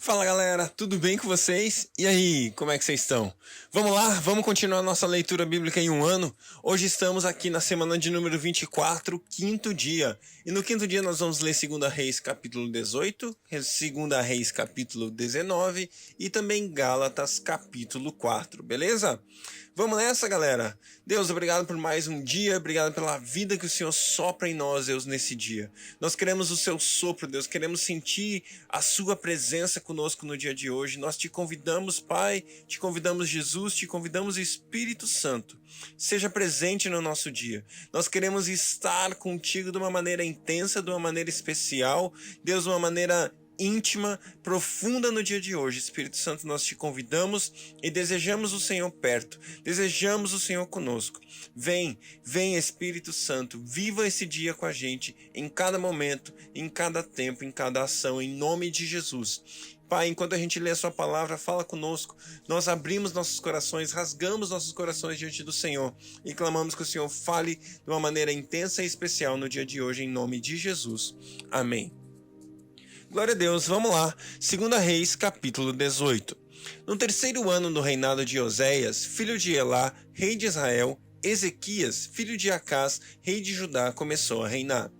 Fala galera, tudo bem com vocês? E aí, como é que vocês estão? Vamos lá, vamos continuar nossa leitura bíblica em um ano? Hoje estamos aqui na semana de número 24, quinto dia. E no quinto dia nós vamos ler 2 Reis capítulo 18, 2 Reis capítulo 19 e também Gálatas capítulo 4, beleza? Vamos nessa, galera? Deus, obrigado por mais um dia, obrigado pela vida que o Senhor sopra em nós, Deus, nesse dia. Nós queremos o seu sopro, Deus, queremos sentir a sua presença conosco no dia de hoje. Nós te convidamos, Pai, te convidamos, Jesus, te convidamos, Espírito Santo. Seja presente no nosso dia. Nós queremos estar contigo de uma maneira intensa, de uma maneira especial, Deus, de uma maneira íntima, profunda no dia de hoje. Espírito Santo, nós te convidamos e desejamos o Senhor perto, desejamos o Senhor conosco. Vem Espírito Santo, viva esse dia com a gente, em cada momento, em cada tempo, em cada ação, em nome de Jesus. Pai, enquanto a gente lê a sua palavra, fala conosco. Nós abrimos nossos corações, rasgamos nossos corações diante do Senhor e clamamos que o Senhor fale de uma maneira intensa e especial no dia de hoje, em nome de Jesus. Amém. Glória a Deus, vamos lá. 2 Reis, capítulo 18. No terceiro ano do reinado de Oséias, filho de Elá, rei de Israel, Ezequias, filho de Acás, rei de Judá, começou a reinar.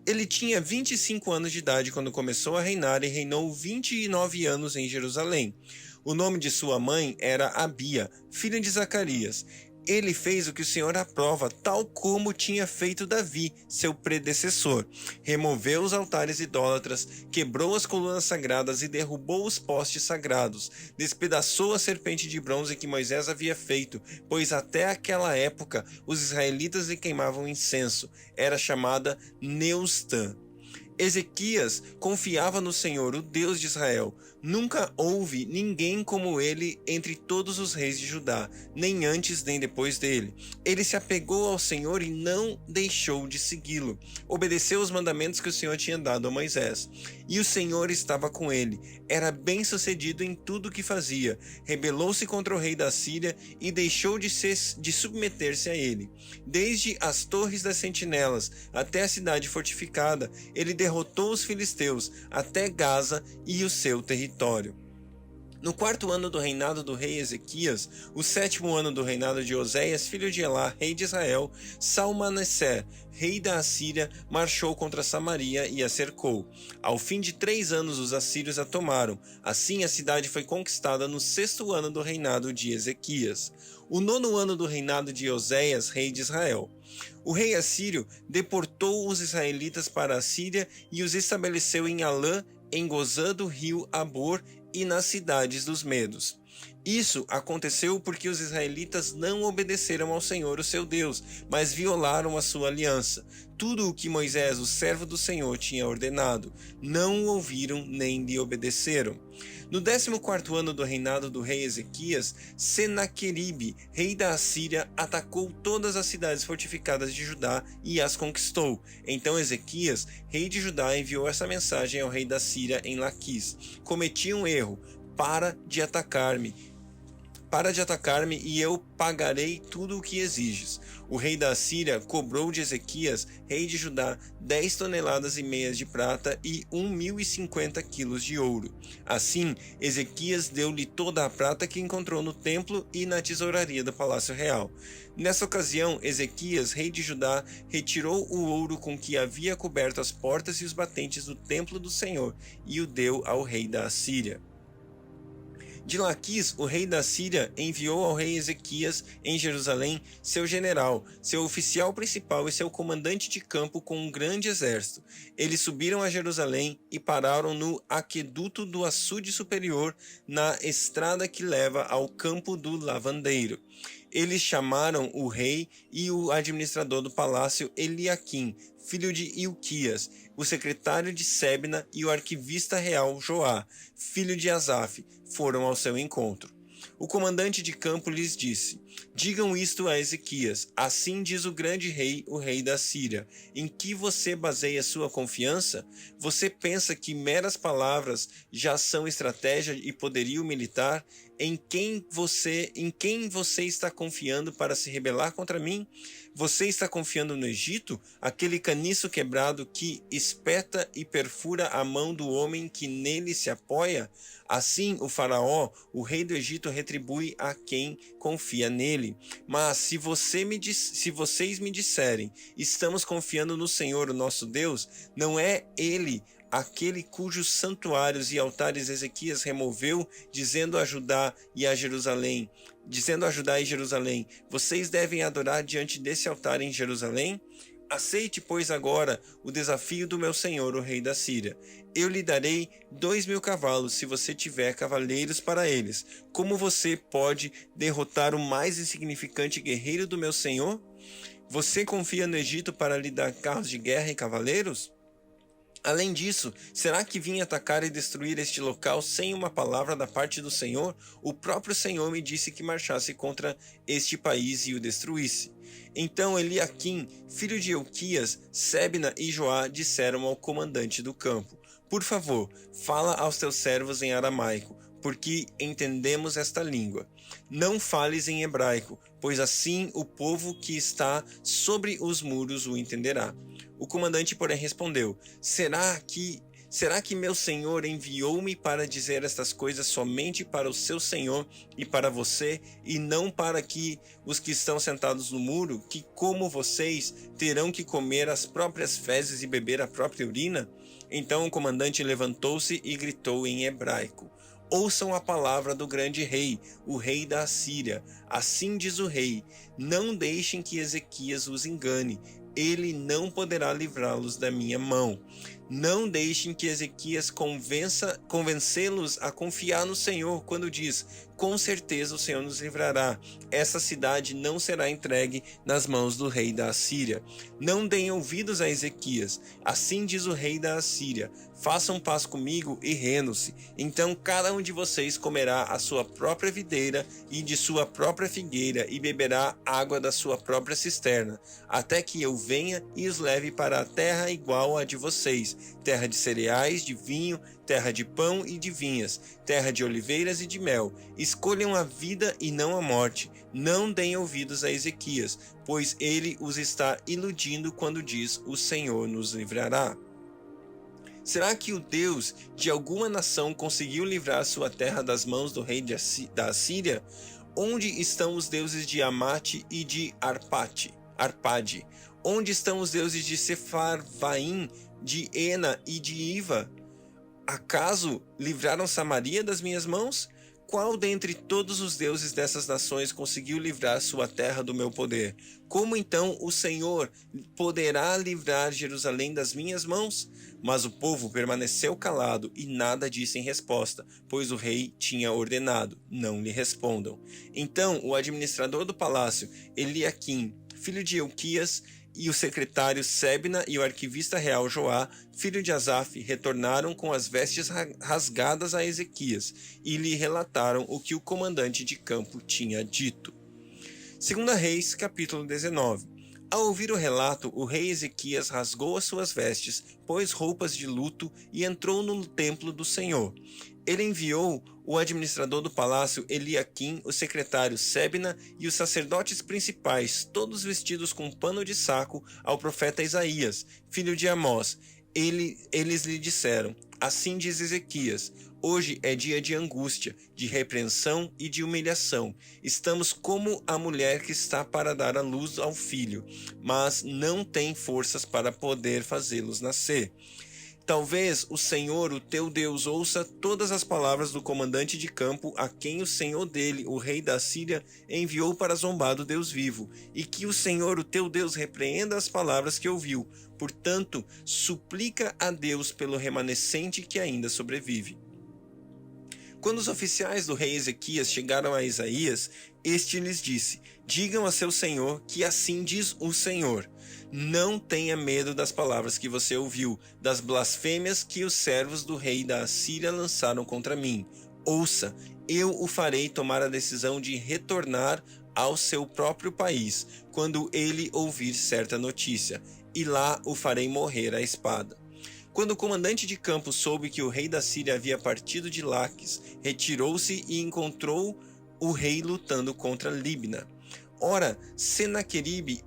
Ele tinha 25 anos de idade quando começou a reinar e reinou 29 anos em Jerusalém. O nome de sua mãe era Abia, filha de Zacarias. Ele fez o que o Senhor aprova, tal como tinha feito Davi, seu predecessor. Removeu os altares idólatras, quebrou as colunas sagradas e derrubou os postes sagrados. Despedaçou a serpente de bronze que Moisés havia feito, pois até aquela época os israelitas lhe queimavam incenso. Era chamada Neustã. Ezequias confiava no Senhor, o Deus de Israel. Nunca houve ninguém como ele entre todos os reis de Judá, nem antes nem depois dele. Ele se apegou ao Senhor e não deixou de segui-lo. Obedeceu os mandamentos que o Senhor tinha dado a Moisés. E o Senhor estava com ele. Era bem-sucedido em tudo o que fazia. Rebelou-se contra o rei da Síria e deixou de submeter-se a ele. Desde as torres das sentinelas até a cidade fortificada, ele derrotou os filisteus até Gaza e o seu território. No quarto ano do reinado do rei Ezequias, o sétimo ano do reinado de Oséias, filho de Elá, rei de Israel, Salmaneser, rei da Assíria, marchou contra Samaria e a cercou. Ao fim de 3 anos, os assírios a tomaram. Assim, a cidade foi conquistada no sexto ano do reinado de Ezequias. O nono ano do reinado de Oséias, rei de Israel. O rei assírio deportou os israelitas para a Síria e os estabeleceu em Alã, em Gozã do rio Abor e nas cidades dos medos. Isso aconteceu porque os israelitas não obedeceram ao Senhor, o seu Deus, mas violaram a sua aliança. Tudo o que Moisés, o servo do Senhor, tinha ordenado, não o ouviram nem lhe obedeceram. No 14º ano do reinado do rei Ezequias, Senaqueribe, rei da Assíria, atacou todas as cidades fortificadas de Judá e as conquistou. Então Ezequias, rei de Judá, enviou essa mensagem ao rei da Síria em Laquis: cometi um erro, para de atacar-me e eu pagarei tudo o que exiges. O rei da Assíria cobrou de Ezequias, rei de Judá, 10 toneladas e meias de prata e 1.050 quilos de ouro. Assim, Ezequias deu-lhe toda a prata que encontrou no templo e na tesouraria do palácio real. Nessa ocasião, Ezequias, rei de Judá, retirou o ouro com que havia coberto as portas e os batentes do templo do Senhor e o deu ao rei da Assíria. De Laquis, o rei da Síria enviou ao rei Ezequias em Jerusalém seu general, seu oficial principal e seu comandante de campo com um grande exército. Eles subiram a Jerusalém e pararam no aqueduto do açude superior, na estrada que leva ao campo do lavandeiro. Eles chamaram o rei e o administrador do palácio, Eliaquim, filho de Ilquias, o secretário de Sebna, e o arquivista real Joá, filho de Asaf, foram ao seu encontro. O comandante de campo lhes disse: digam isto a Ezequias: assim diz o grande rei, o rei da Síria. Em que você baseia sua confiança? Você pensa que meras palavras já são estratégia e poderio militar? Em quem você está confiando para se rebelar contra mim? Você está confiando no Egito, aquele caniço quebrado que espeta e perfura a mão do homem que nele se apoia? Assim o faraó, o rei do Egito, retribui a quem confia nele. Mas se vocês me disserem, estamos confiando no Senhor, o nosso Deus, não é ele aquele cujos santuários e altares Ezequias removeu, dizendo a Judá e Jerusalém, vocês devem adorar diante desse altar em Jerusalém? Aceite, pois, agora o desafio do meu senhor, o rei da Síria. Eu lhe darei 2.000 cavalos, se você tiver cavaleiros para eles. Como você pode derrotar o mais insignificante guerreiro do meu senhor? Você confia no Egito para lhe dar carros de guerra e cavaleiros? Além disso, será que vim atacar e destruir este local sem uma palavra da parte do Senhor? O próprio Senhor me disse que marchasse contra este país e o destruísse. Então Eliaquim, filho de Hilquias, Sebna e Joá disseram ao comandante do campo: Por favor, fala aos teus servos em aramaico, porque entendemos esta língua. Não fales em hebraico, pois assim o povo que está sobre os muros o entenderá. O comandante, porém, respondeu: Será que meu senhor enviou-me para dizer estas coisas somente para o seu senhor e para você, e não para que os que estão sentados no muro, que como vocês terão que comer as próprias fezes e beber a própria urina? Então o comandante levantou-se e gritou em hebraico: Ouçam a palavra do grande rei, o rei da Assíria. Assim diz o rei: Não deixem que Ezequias os engane. Ele não poderá livrá-los da minha mão. Não deixem que Ezequias convencê-los a confiar no Senhor quando diz: Com certeza o Senhor nos livrará. Essa cidade não será entregue nas mãos do rei da Assíria. Não deem ouvidos a Ezequias. Assim diz o rei da Assíria: Façam paz comigo e rendo-se. Então cada um de vocês comerá a sua própria videira e de sua própria figueira e beberá água da sua própria cisterna, até que eu venha e os leve para a terra igual à de vocês, terra de cereais, de vinho, terra de pão e de vinhas, terra de oliveiras e de mel. Escolham a vida e não a morte. Não deem ouvidos a Ezequias, pois ele os está iludindo quando diz: O Senhor nos livrará. Será que o Deus de alguma nação conseguiu livrar sua terra das mãos do rei da Assíria? Onde estão os deuses de Amate e de Arpade? Onde estão os deuses de Sefarvaim, de Ena e de Iva? Acaso livraram Samaria das minhas mãos? Qual dentre todos os deuses dessas nações conseguiu livrar sua terra do meu poder? Como então o Senhor poderá livrar Jerusalém das minhas mãos? Mas o povo permaneceu calado e nada disse em resposta, pois o rei tinha ordenado: não lhe respondam. Então o administrador do palácio, Eliaquim, filho de Hilquias, e o secretário Sebna e o arquivista real Joá, filho de Asaf, retornaram com as vestes rasgadas a Ezequias e lhe relataram o que o comandante de campo tinha dito. 2 Reis, capítulo 19. Ao ouvir o relato, o rei Ezequias rasgou as suas vestes, pôs roupas de luto e entrou no templo do Senhor. Ele enviou o administrador do palácio Eliaquim, o secretário Sebna e os sacerdotes principais, todos vestidos com pano de saco, ao profeta Isaías, filho de Amós. Eles lhe disseram: Assim diz Ezequias: Hoje é dia de angústia, de repreensão e de humilhação. Estamos como a mulher que está para dar à luz ao filho, mas não tem forças para poder fazê-los nascer. Talvez o Senhor, o teu Deus, ouça todas as palavras do comandante de campo, a quem o senhor dele, o rei da Síria, enviou para zombar do Deus vivo, e que o Senhor, o teu Deus, repreenda as palavras que ouviu. Portanto, suplica a Deus pelo remanescente que ainda sobrevive. Quando os oficiais do rei Ezequias chegaram a Isaías, este lhes disse: Digam a seu senhor que assim diz o Senhor: Não tenha medo das palavras que você ouviu, das blasfêmias que os servos do rei da Assíria lançaram contra mim. Ouça, eu o farei tomar a decisão de retornar ao seu próprio país, quando ele ouvir certa notícia, e lá o farei morrer à espada. Quando o comandante de campo soube que o rei da Síria havia partido de Laques, retirou-se e encontrou o rei lutando contra Libna. Ora, Senaqueribe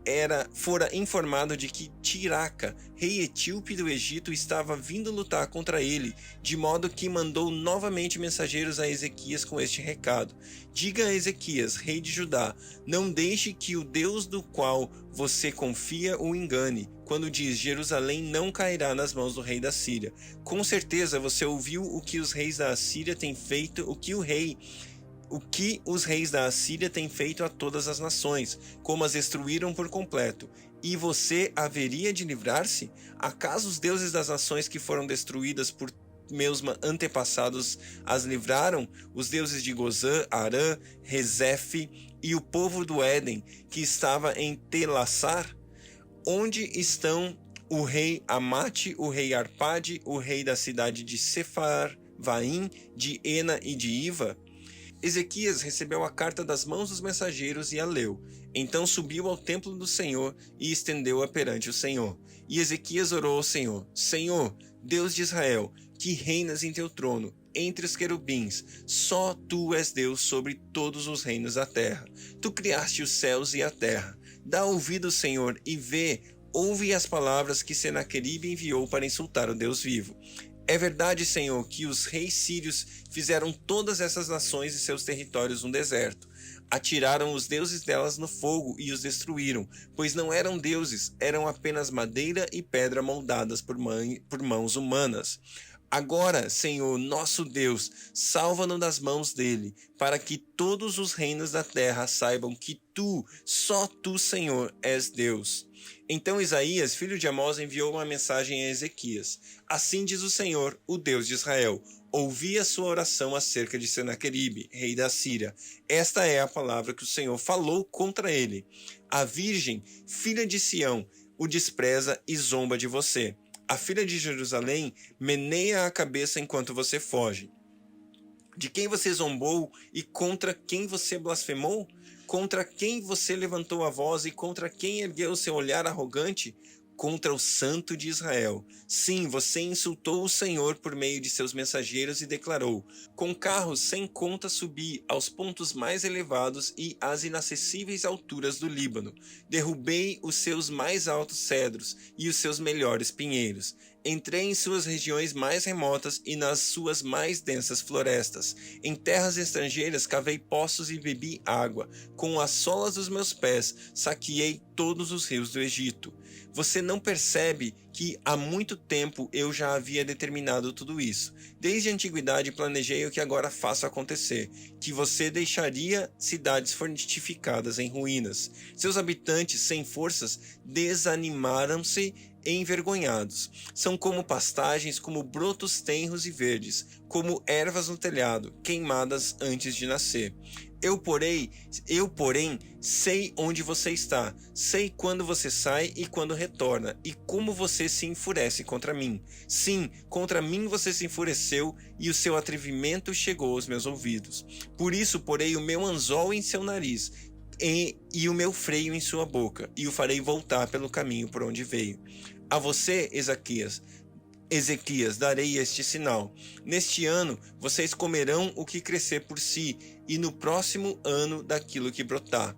fora informado de que Tiraca, rei etíope do Egito, estava vindo lutar contra ele, de modo que mandou novamente mensageiros a Ezequias com este recado: diga a Ezequias, rei de Judá, não deixe que o Deus do qual você confia o engane, quando diz: Jerusalém não cairá nas mãos do rei da Síria. Com certeza você ouviu o que os reis da Assíria têm feito, o que os reis da Assíria têm feito a todas as nações, como as destruíram por completo. E você haveria de livrar-se? Acaso os deuses das nações que foram destruídas por meus antepassados as livraram? Os deuses de Gozã, Arã, Rezefe e o povo do Éden, que estava em Telassar? Onde estão o rei Amate, o rei Arpade, o rei da cidade de Sefarvaim, de Ena e de Iva? Ezequias recebeu a carta das mãos dos mensageiros e a leu. Então subiu ao templo do Senhor e estendeu-a perante o Senhor. E Ezequias orou ao Senhor: Senhor, Deus de Israel, que reinas em teu trono, entre os querubins, só tu és Deus sobre todos os reinos da terra. Tu criaste os céus e a terra. Dá ouvido, Senhor, e ouve as palavras que Senaqueribe enviou para insultar o Deus vivo. É verdade, Senhor, que os reis sírios fizeram todas essas nações e seus territórios um deserto. Atiraram os deuses delas no fogo e os destruíram, pois não eram deuses, eram apenas madeira e pedra moldadas por mãos humanas. Agora, Senhor, nosso Deus, salva-nos das mãos dele, para que todos os reinos da terra saibam que só tu, Senhor, és Deus. Então Isaías, filho de Amós, enviou uma mensagem a Ezequias: Assim diz o Senhor, o Deus de Israel: ouvi a sua oração acerca de Senaqueribe, rei da Síria. Esta é a palavra que o Senhor falou contra ele. A virgem, filha de Sião, o despreza e zomba de você. A filha de Jerusalém meneia a cabeça enquanto você foge. De quem você zombou e contra quem você blasfemou? Contra quem você levantou a voz e contra quem ergueu seu olhar arrogante? Contra o Santo de Israel. Sim, você insultou o Senhor por meio de seus mensageiros e declarou: com carros sem conta subi aos pontos mais elevados e às inacessíveis alturas do Líbano. Derrubei os seus mais altos cedros e os seus melhores pinheiros. Entrei em suas regiões mais remotas e nas suas mais densas florestas. Em terras estrangeiras cavei poços e bebi água. Com as solas dos meus pés saqueei todos os rios do Egito. Você não percebe que há muito tempo eu já havia determinado tudo isso. Desde a antiguidade planejei o que agora faço acontecer, que você deixaria cidades fortificadas em ruínas. Seus habitantes sem forças desanimaram-se envergonhados. São como pastagens, como brotos tenros e verdes, como ervas no telhado, queimadas antes de nascer. Eu, porém, sei onde você está, sei quando você sai e quando retorna, e como você se enfurece contra mim. Sim, contra mim você se enfureceu, e o seu atrevimento chegou aos meus ouvidos. Por isso, porei o meu anzol em seu nariz, e o meu freio em sua boca, e o farei voltar pelo caminho por onde veio. A você, Ezequias, darei este sinal. Neste ano, vocês comerão o que crescer por si, e no próximo ano daquilo que brotar.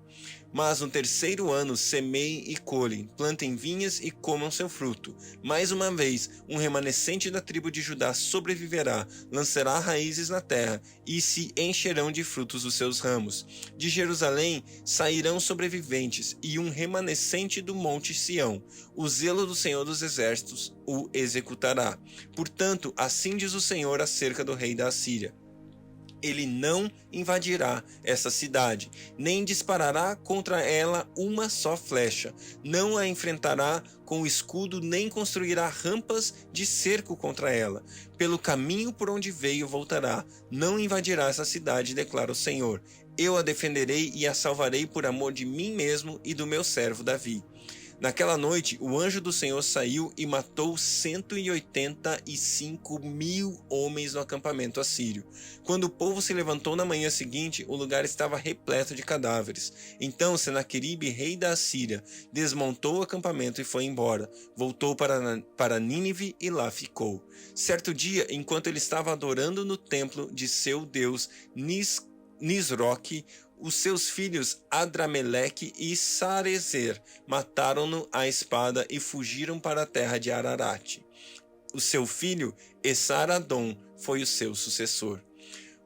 Mas no terceiro ano semeiem e colhem, plantem vinhas e comam seu fruto. Mais uma vez, um remanescente da tribo de Judá sobreviverá, lançará raízes na terra, e se encherão de frutos os seus ramos. De Jerusalém sairão sobreviventes, e um remanescente do monte Sião. O zelo do Senhor dos Exércitos o executará. Portanto, assim diz o Senhor acerca do rei da Assíria: ele não invadirá essa cidade, nem disparará contra ela uma só flecha, não a enfrentará com escudo, nem construirá rampas de cerco contra ela. Pelo caminho por onde veio voltará, não invadirá essa cidade, declara o Senhor. Eu a defenderei e a salvarei por amor de mim mesmo e do meu servo Davi. Naquela noite, o anjo do Senhor saiu e matou 185.000 homens no acampamento assírio. Quando o povo se levantou na manhã seguinte, o lugar estava repleto de cadáveres. Então Senaqueribe, rei da Assíria, desmontou o acampamento e foi embora. Voltou para Nínive e lá ficou. Certo dia, enquanto ele estava adorando no templo de seu deus Nisroque, os seus filhos Adrameleque e Sarezer mataram-no à espada e fugiram para a terra de Ararate. O seu filho Esaradom foi o seu sucessor.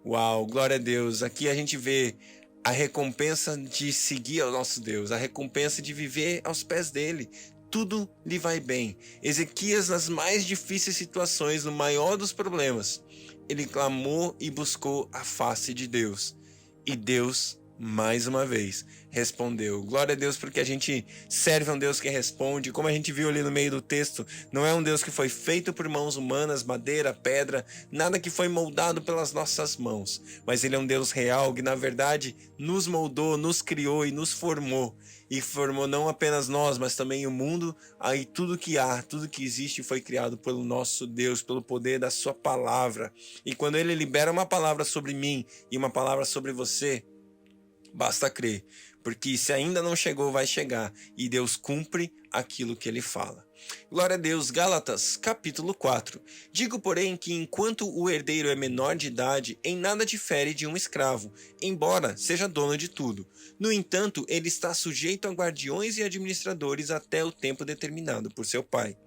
Uau, glória a Deus! Aqui a gente vê a recompensa de seguir ao nosso Deus, a recompensa de viver aos pés dele. Tudo lhe vai bem. Ezequias, nas mais difíceis situações, no maior dos problemas, ele clamou e buscou a face de Deus. E Deus, mais uma vez, respondeu. Glória a Deus, porque a gente serve a um Deus que responde. Como a gente viu ali no meio do texto, não é um Deus que foi feito por mãos humanas, madeira, pedra, nada que foi moldado pelas nossas mãos. Mas ele é um Deus real que, na verdade, nos moldou, nos criou e nos formou. E formou não apenas nós, mas também o mundo. Aí tudo que há, tudo que existe foi criado pelo nosso Deus, pelo poder da sua palavra. E quando ele libera uma palavra sobre mim e uma palavra sobre você, basta crer, porque se ainda não chegou, vai chegar, e Deus cumpre aquilo que ele fala. Glória a Deus. Gálatas, capítulo 4. Digo, porém, que enquanto o herdeiro é menor de idade, em nada difere de um escravo, embora seja dono de tudo. No entanto, ele está sujeito a guardiões e administradores até o tempo determinado por seu pai.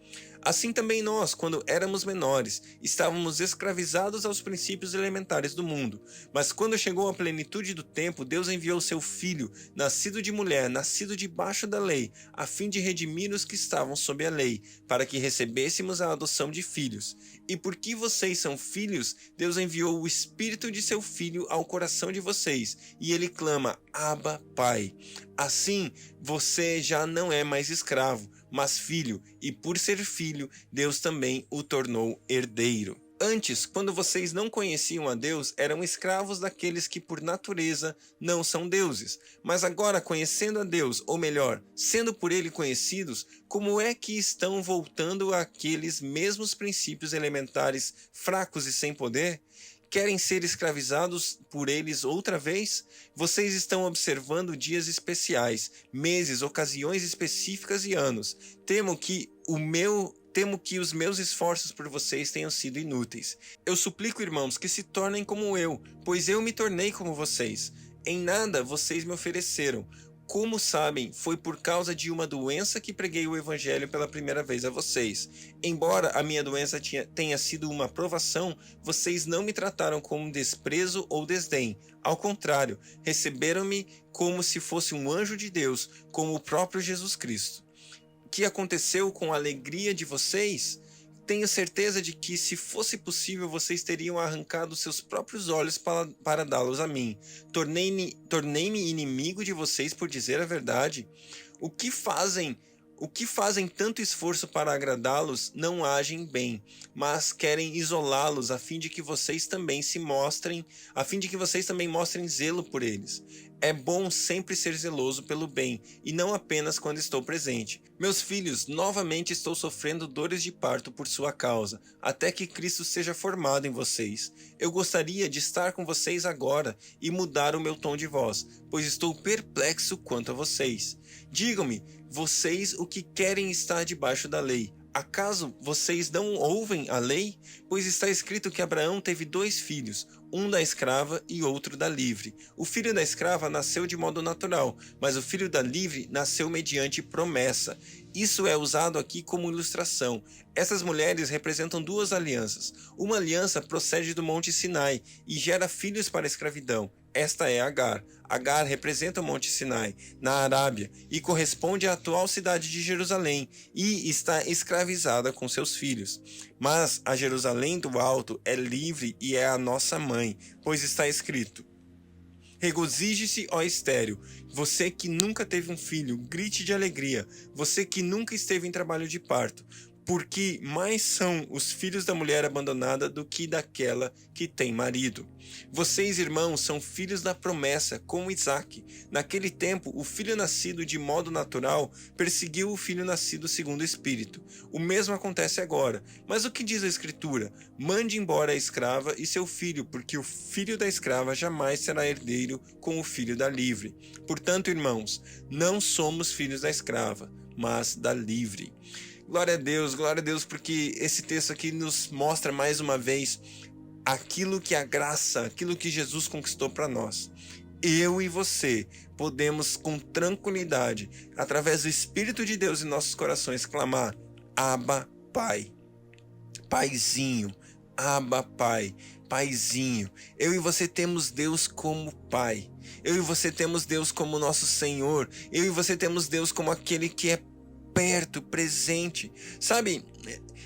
Assim também nós, quando éramos menores, estávamos escravizados aos princípios elementares do mundo. Mas quando chegou a plenitude do tempo, Deus enviou seu Filho, nascido de mulher, nascido debaixo da lei, a fim de redimir os que estavam sob a lei, para que recebêssemos a adoção de filhos. E porque vocês são filhos, Deus enviou o Espírito de seu Filho ao coração de vocês, e ele clama, Abba, Pai. Assim, você já não é mais escravo, mas filho, e por ser filho, Deus também o tornou herdeiro. Antes, quando vocês não conheciam a Deus, eram escravos daqueles que por natureza não são deuses. Mas agora, conhecendo a Deus, ou melhor, sendo por ele conhecidos, como é que estão voltando àqueles mesmos princípios elementares fracos e sem poder? Querem ser escravizados por eles outra vez? Vocês estão observando dias especiais, meses, ocasiões específicas e anos. Temo que os meus esforços por vocês tenham sido inúteis. Eu suplico, irmãos, que se tornem como eu, pois eu me tornei como vocês. Em nada vocês me ofereceram. Como sabem, foi por causa de uma doença que preguei o evangelho pela primeira vez a vocês. Embora a minha doença tenha sido uma provação, vocês não me trataram com desprezo ou desdém. Ao contrário, receberam-me como se fosse um anjo de Deus, como o próprio Jesus Cristo. O que aconteceu com a alegria de vocês? Tenho certeza de que, se fosse possível, vocês teriam arrancado seus próprios olhos para dá-los a mim. Tornei-me inimigo de vocês por dizer a verdade. O que fazem tanto esforço para agradá-los não agem bem, mas querem isolá-los a fim de que vocês também mostrem zelo por eles. É bom sempre ser zeloso pelo bem, e não apenas quando estou presente. Meus filhos, novamente estou sofrendo dores de parto por sua causa, até que Cristo seja formado em vocês. Eu gostaria de estar com vocês agora e mudar o meu tom de voz, pois estou perplexo quanto a vocês. Digam-me, vocês o que querem estar debaixo da lei. Acaso vocês não ouvem a lei? Pois está escrito que Abraão teve 2 filhos, um da escrava e outro da livre. O filho da escrava nasceu de modo natural, mas o filho da livre nasceu mediante promessa. Isso é usado aqui como ilustração. Essas mulheres representam 2 alianças. Uma aliança procede do Monte Sinai e gera filhos para a escravidão. Esta é Agar. Agar representa o Monte Sinai, na Arábia, e corresponde à atual cidade de Jerusalém, e está escravizada com seus filhos. Mas a Jerusalém do Alto é livre e é a nossa mãe, pois está escrito: regozije-se, ó estéril, você que nunca teve um filho, grite de alegria, você que nunca esteve em trabalho de parto, porque mais são os filhos da mulher abandonada do que daquela que tem marido. Vocês, irmãos, são filhos da promessa, como Isaque. Naquele tempo, o filho nascido de modo natural perseguiu o filho nascido segundo o Espírito. O mesmo acontece agora. Mas o que diz a Escritura? Mande embora a escrava e seu filho, porque o filho da escrava jamais será herdeiro com o filho da livre. Portanto, irmãos, não somos filhos da escrava, mas da livre. Glória a Deus, porque esse texto aqui nos mostra mais uma vez aquilo que a graça, aquilo que Jesus conquistou para nós. Eu e você podemos com tranquilidade, através do Espírito de Deus em nossos corações, clamar: Abba, Pai. Paizinho, Abba, Pai, Paizinho. Eu e você temos Deus como Pai. Eu e você temos Deus como nosso Senhor. Eu e você temos Deus como aquele que é perto, presente. Sabe,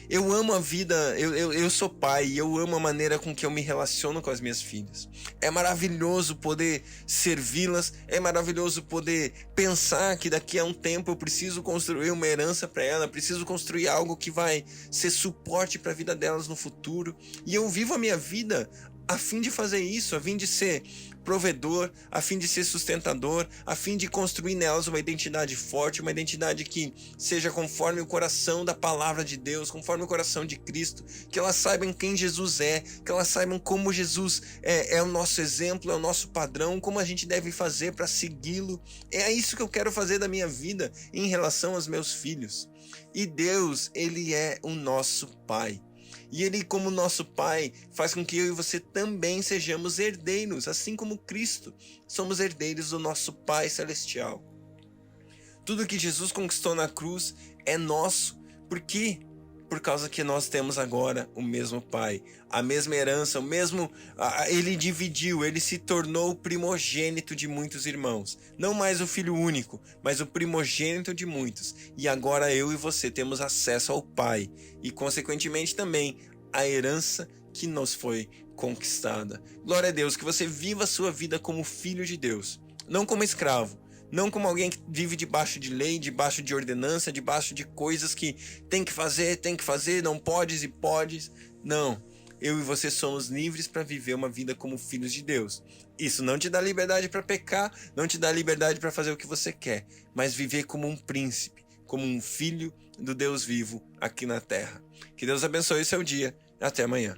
eu amo a vida, eu sou pai e eu amo a maneira com que eu me relaciono com as minhas filhas. É maravilhoso poder servi-las, é maravilhoso poder pensar que daqui a um tempo eu preciso construir uma herança para ela, preciso construir algo que vai ser suporte para a vida delas no futuro. E eu vivo a minha vida a fim de fazer isso, a fim de ser provedor, a fim de ser sustentador, a fim de construir nelas uma identidade forte, uma identidade que seja conforme o coração da palavra de Deus, conforme o coração de Cristo, que elas saibam quem Jesus é, que elas saibam como Jesus é o nosso exemplo, é o nosso padrão, como a gente deve fazer para segui-lo. É isso que eu quero fazer da minha vida em relação aos meus filhos. E Deus, Ele é o nosso Pai. E Ele, como nosso Pai, faz com que eu e você também sejamos herdeiros, assim como Cristo. Somos herdeiros do nosso Pai Celestial. Tudo que Jesus conquistou na cruz é nosso. Por quê? Por causa que nós temos agora o mesmo Pai, a mesma herança, Ele dividiu, Ele se tornou o primogênito de muitos irmãos. Não mais o filho único, mas o primogênito de muitos. E agora eu e você temos acesso ao Pai e, consequentemente, também a herança que nos foi conquistada. Glória a Deus, que você viva a sua vida como filho de Deus, não como escravo. Não como alguém que vive debaixo de lei, debaixo de ordenança, debaixo de coisas que tem que fazer, não podes e podes. Não, eu e você somos livres para viver uma vida como filhos de Deus. Isso não te dá liberdade para pecar, não te dá liberdade para fazer o que você quer, mas viver como um príncipe, como um filho do Deus vivo aqui na terra. Que Deus abençoe o seu dia. Até amanhã.